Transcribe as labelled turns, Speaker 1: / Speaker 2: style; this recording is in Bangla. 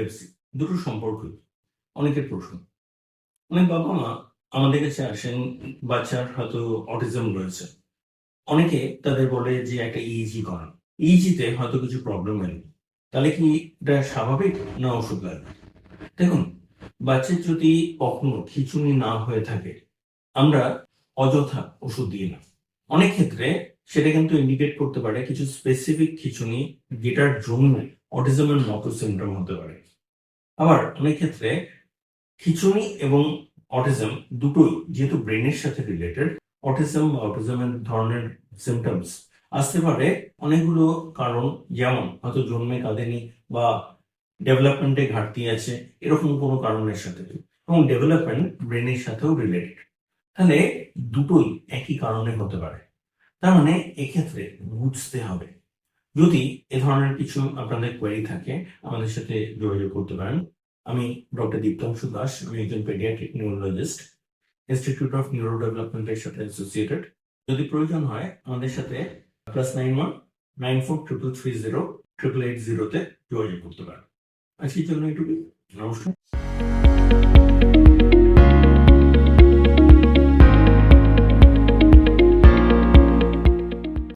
Speaker 1: এপিলেপসি দুটো সম্পর্কই অনেকের প্রশ্ন। অনেক বাবা মা আমাদের কাছে আসেন, বাচ্চার হয়তো অটিজম রয়েছে। অনেকে তাদের বলে যে একটা ইইজি করান। ইইজিতে হয়তো কিছু প্রবলেম এলো। তাহলে কি এটা স্বাভাবিক না ওষুধ লাগবে? দেখুন, বাচ্চার যদি কখনো খিঁচুনি না হয়ে থাকে, আমরা অযথা ওষুধ দিই না। অনেক ক্ষেত্রে সেটা কিন্তু ইন্ডিকেট করতে পারে কিছু স্পেসিফিক খিঁচুনি, যেটার জন্য অটিজমের মতো সিমটম হতে পারে। আবার অনেক ক্ষেত্রে খিঁচুনি এবং অটিজম দুটোই যেহেতু ব্রেনের সাথে রিলেটেড, অটিজম বা অটিজমের ধরনের সিমটমস আসতে পারে অনেকগুলো কারণ, যেমন হয়তো জন্মে কাঁদেনি বা ডেভেলপমেন্টে ঘাটতি আছে, এরকম কোনো কারণের সাথে। এবং ডেভেলপমেন্ট ব্রেনের সাথেও রিলেটেড। তাহলে দুটোই একই কারণে হতে পারে। তার মানে এক্ষেত্রে বুঝতে হবে। যদি এ ধরনের কিছু আপনাদের কোয়েরি থাকে, আমাদের সাথে যোগাযোগ করতে পারেন। আমি ডক্টর দীপ্তাংশু দাস, আমি একজন paediatric neurologist, institute of neuro ডেভেলপমেন্টের সাথে অ্যাসোসিয়েটেড। যদি প্রয়োজন হয় আমাদের সাথে +91 94 330 888 তে যোগাযোগ করতে পারেন। আজকের জন্য এটুকু। নমস্কার।